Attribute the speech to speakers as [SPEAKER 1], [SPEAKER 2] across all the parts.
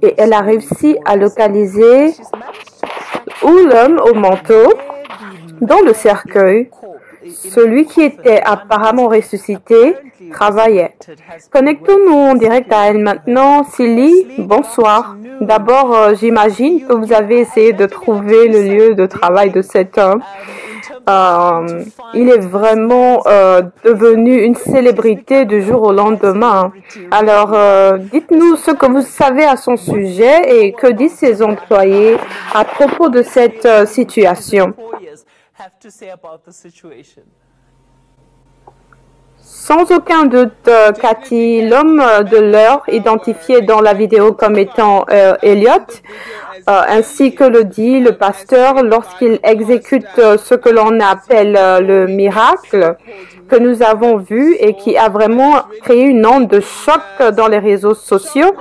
[SPEAKER 1] et elle a réussi à localiser où l'homme au manteau dans le cercueil, celui qui était apparemment ressuscité, travaillait. Connectons-nous en direct à elle maintenant. Silly, bonsoir. D'abord, j'imagine que vous avez essayé de trouver le lieu de travail de cet homme. Il est vraiment devenu une célébrité du jour au lendemain. Alors, dites-nous ce que vous savez à son sujet et que disent ses employés à propos de cette situation. Sans aucun doute, Cathy, l'homme de l'heure, identifié dans la vidéo comme étant Elliot, ainsi que le dit le pasteur lorsqu'il exécute ce que l'on appelle le miracle que nous avons vu et qui a vraiment créé une onde de choc dans les réseaux sociaux,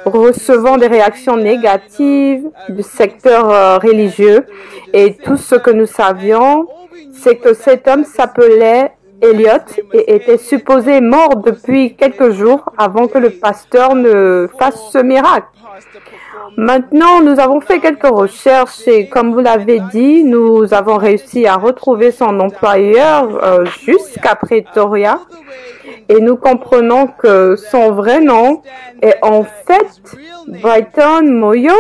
[SPEAKER 1] recevant des réactions négatives du secteur religieux. Et tout ce que nous savions, c'est que cet homme s'appelait Elliot et était supposé mort depuis quelques jours avant que le pasteur ne fasse ce miracle. Maintenant, nous avons fait quelques recherches et comme vous l'avez dit, nous avons réussi à retrouver son employeur jusqu'à Pretoria et nous comprenons que son vrai nom est en fait Brighton Moyo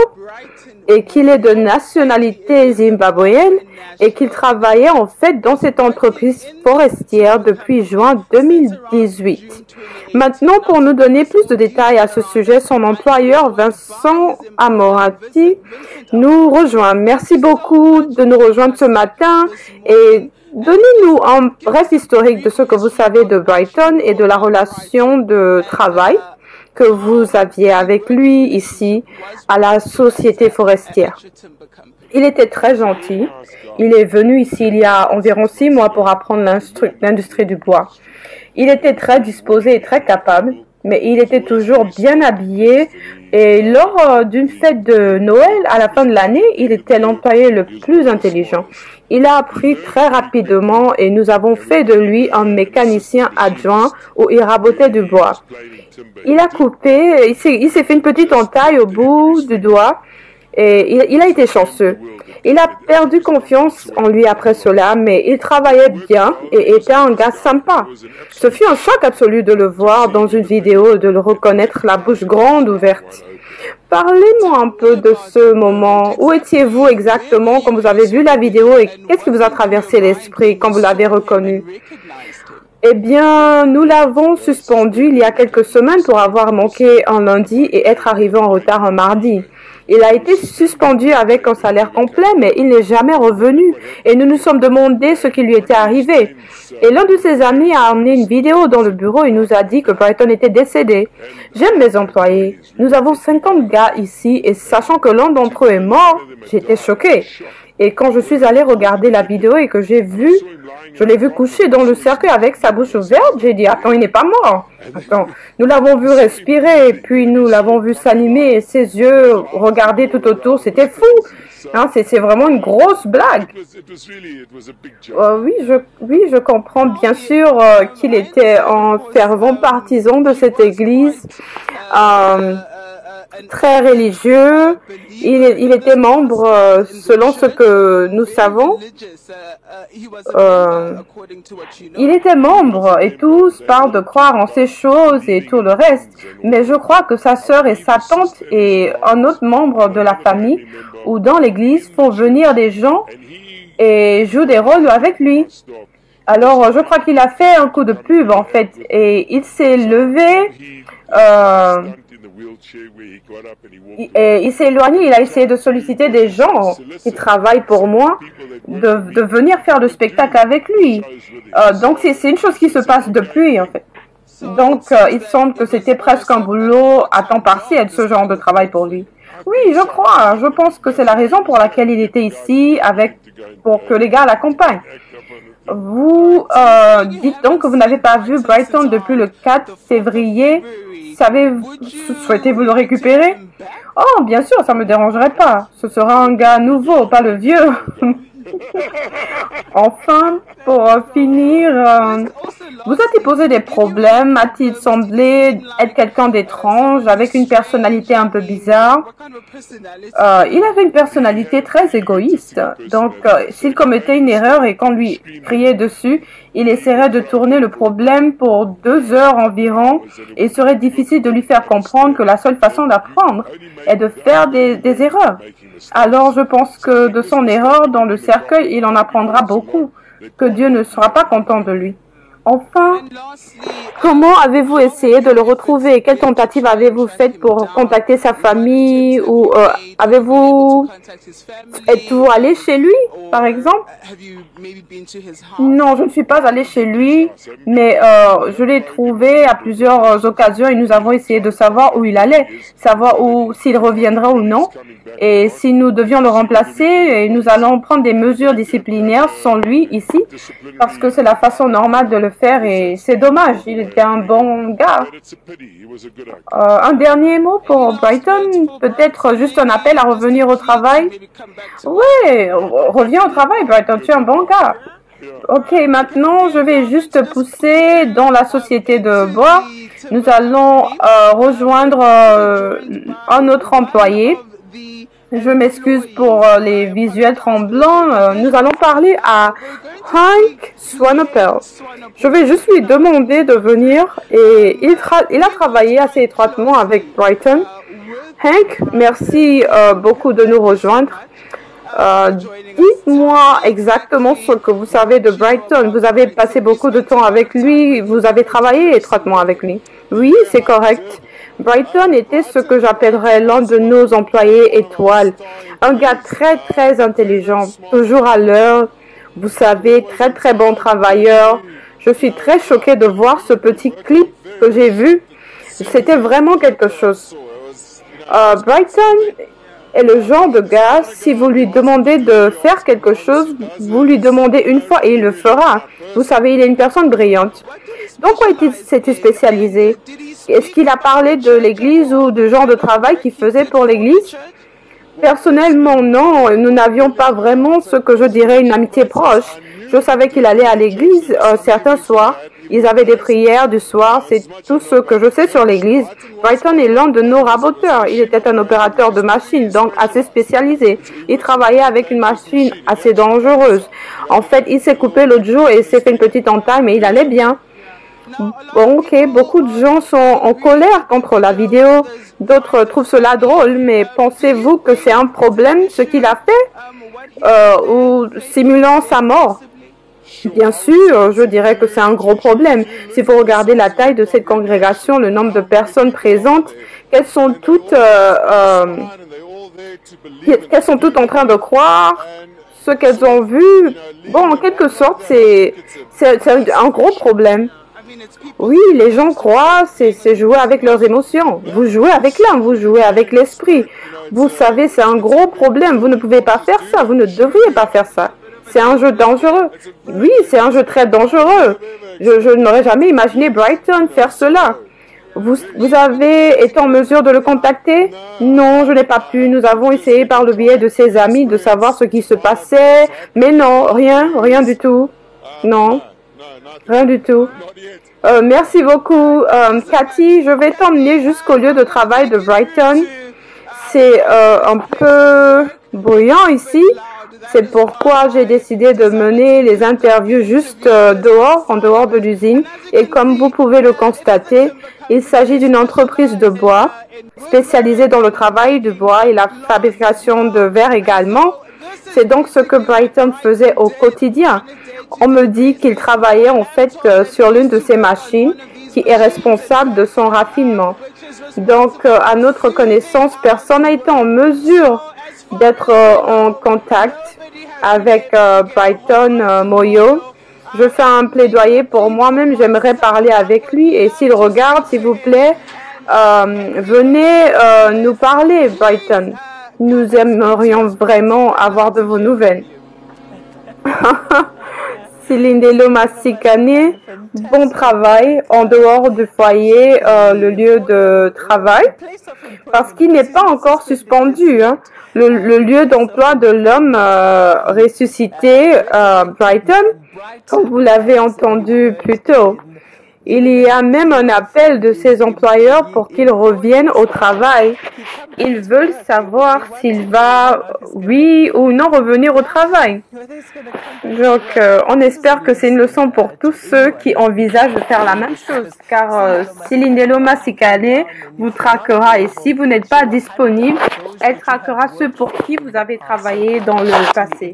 [SPEAKER 1] et qu'il est de nationalité zimbabwéenne et qu'il travaillait en fait dans cette entreprise forestière depuis juin 2018. Maintenant, pour nous donner plus de détails à ce sujet, son employeur Vincent Amorati nous rejoint. Merci beaucoup de nous rejoindre ce matin et donnez-nous un bref historique de ce que vous savez de Brighton et de la relation de travail que vous aviez avec lui ici à la société forestière. Il était très gentil. Il est venu ici il y a environ 6 mois pour apprendre l'industrie du bois. Il était très disposé et très capable, mais il était toujours bien habillé et lors d'une fête de Noël, à la fin de l'année, il était l'employé le plus intelligent. Il a appris très rapidement et nous avons fait de lui un mécanicien adjoint où il rabotait du bois. Il a coupé, il s'est fait une petite entaille au bout du doigt et il a été chanceux. Il a perdu confiance en lui après cela, mais il travaillait bien et était un gars sympa. Ce fut un choc absolu de le voir dans une vidéo et de le reconnaître la bouche grande ouverte. Parlez-moi un peu de ce moment. Où étiez-vous exactement quand vous avez vu la vidéo et qu'est-ce qui vous a traversé l'esprit quand vous l'avez reconnu? Eh bien, nous l'avons suspendu il y a quelques semaines pour avoir manqué un lundi et être arrivé en retard un mardi. Il a été suspendu avec un salaire complet, mais il n'est jamais revenu. Et nous nous sommes demandé ce qui lui était arrivé. Et l'un de ses amis a amené une vidéo dans le bureau et nous a dit que Brighton était décédé. J'aime mes employés. Nous avons 50 gars ici et sachant que l'un d'entre eux est mort, j'étais choquée. Et quand je suis allée regarder la vidéo et que je l'ai vu couché dans le cercueil avec sa bouche ouverte, j'ai dit, attends, il n'est pas mort. Attends, nous l'avons vu respirer, puis nous l'avons vu s'animer et ses yeux regarder tout autour, c'était fou. Hein, c'est vraiment une grosse blague. Oui, je comprends bien sûr qu'il était un fervent partisan de cette église. Très religieux, il était membre, selon ce que nous savons, il était membre et tous parlent de croire en ces choses et tout le reste, mais je crois que sa sœur et sa tante et un autre membre de la famille ou dans l'église font venir des gens et jouent des rôles avec lui. Alors, je crois qu'il a fait un coup de pub en fait et il s'est levé. Il s'est éloigné, il a essayé de solliciter des gens qui travaillent pour moi de venir faire le spectacle avec lui. Donc c'est une chose qui se passe depuis en fait. Donc il semble que c'était presque un boulot à temps partiel ce genre de travail pour lui. Oui, je crois. Je pense que c'est la raison pour laquelle il était ici pour que les gars l'accompagnent. Vous dites donc que vous n'avez pas vu Brighton depuis le 4 février. Souhaitez-vous le récupérer? Oh, bien sûr, ça ne me dérangerait pas. Ce sera un gars nouveau, pas le vieux. Enfin, pour finir, Vous a-t-il posé des problèmes? A-t-il semblé être quelqu'un d'étrange, avec une personnalité un peu bizarre? Il avait une personnalité très égoïste. Donc, s'il commettait une erreur et qu'on lui criait dessus, il essaierait de tourner le problème pour 2 heures environ et il serait difficile de lui faire comprendre que la seule façon d'apprendre est de faire des erreurs. Alors, je pense que de son erreur dans le cercueil, il en apprendra beaucoup, que Dieu ne sera pas content de lui. Enfin, comment avez-vous essayé de le retrouver? Quelle tentative avez-vous faite pour contacter sa famille? Ou êtes-vous allé chez lui, par exemple? Non, je ne suis pas allée chez lui, mais je l'ai trouvé à plusieurs occasions et nous avons essayé de savoir où il allait, savoir s'il reviendra ou non. Et si nous devions le remplacer, nous allons prendre des mesures disciplinaires sans lui ici, parce que c'est la façon normale de le faire et c'est dommage, il était un bon gars. Un dernier mot pour Brighton, peut-être juste un appel à revenir au travail. Oui, reviens au travail Brighton, tu es un bon gars. Ok, maintenant je vais juste pousser dans la société de bois. Nous allons rejoindre un autre employé. Je m'excuse pour les visuels tremblants. Nous allons parler à Hank Swanepoel. Je vais juste lui demander de venir et il a travaillé assez étroitement avec Brighton. Hank, merci beaucoup de nous rejoindre. Dites-moi exactement ce que vous savez de Brighton. Vous avez passé beaucoup de temps avec lui, vous avez travaillé étroitement avec lui. Oui, c'est correct. Brighton était ce que j'appellerais l'un de nos employés étoiles. Un gars très, très intelligent, toujours à l'heure. Vous savez, très, très bon travailleur. Je suis très choquée de voir ce petit clip que j'ai vu. C'était vraiment quelque chose. Brighton est le genre de gars, si vous lui demandez de faire quelque chose, vous lui demandez une fois et il le fera. Vous savez, il est une personne brillante. Donc, quoi s'est-il spécialisé? Est-ce qu'il a parlé de l'église ou du genre de travail qu'il faisait pour l'église? Personnellement, non. Nous n'avions pas vraiment ce que je dirais une amitié proche. Je savais qu'il allait à l'église certains soirs. Ils avaient des prières du soir. C'est tout ce que je sais sur l'église. Brighton est l'un de nos raboteurs. Il était un opérateur de machine, donc assez spécialisé. Il travaillait avec une machine assez dangereuse. En fait, il s'est coupé l'autre jour et s'est fait une petite entaille, mais il allait bien. Bon, ok, beaucoup de gens sont en colère contre la vidéo. D'autres trouvent cela drôle, mais pensez-vous que c'est un problème ce qu'il a fait ou simulant sa mort? Bien sûr, je dirais que c'est un gros problème. Si vous regardez la taille de cette congrégation, le nombre de personnes présentes, qu'elles sont toutes en train de croire ce qu'elles ont vu. Bon, en quelque sorte, c'est un gros problème. Oui, les gens croient, c'est jouer avec leurs émotions. Vous jouez avec l'âme, vous jouez avec l'esprit. Vous savez, c'est un gros problème. Vous ne pouvez pas faire ça, vous ne devriez pas faire ça. C'est un jeu dangereux. Oui, c'est un jeu très dangereux. Je n'aurais jamais imaginé Brighton faire cela. Vous avez été en mesure de le contacter? Non, je n'ai pas pu. Nous avons essayé par le biais de ses amis de savoir ce qui se passait. Mais non, rien du tout. Non, rien du tout. Merci beaucoup. Cathy, je vais t'emmener jusqu'au lieu de travail de Brighton. C'est un peu bruyant ici. C'est pourquoi j'ai décidé de mener les interviews juste en dehors de l'usine. Et comme vous pouvez le constater, il s'agit d'une entreprise de bois spécialisée dans le travail du bois et la fabrication de verre également. C'est donc ce que Brighton faisait au quotidien. On me dit qu'il travaillait en fait sur l'une de ces machines qui est responsable de son raffinement. Donc, à notre connaissance, personne n'a été en mesure d'être en contact avec Brighton Moyo. Je fais un plaidoyer pour moi-même, j'aimerais parler avec lui et s'il regarde, s'il vous plaît, venez nous parler, Brighton. Nous aimerions vraiment avoir de vos nouvelles. Silindelo Masikane, bon travail en dehors du foyer, le lieu de travail, parce qu'il n'est pas encore suspendu. Hein. Le lieu d'emploi de l'homme ressuscité, Brighton, comme vous l'avez entendu plus tôt. Il y a même un appel de ses employeurs pour qu'ils reviennent au travail. Ils veulent savoir s'il va, oui ou non, revenir au travail. Donc, on espère que c'est une leçon pour tous ceux qui envisagent de faire la même chose. Car Silindelo Masikane vous traquera et si vous n'êtes pas disponible, elle traquera ceux pour qui vous avez travaillé dans le passé.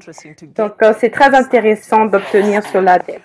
[SPEAKER 1] Donc, c'est très intéressant d'obtenir cela d'elle.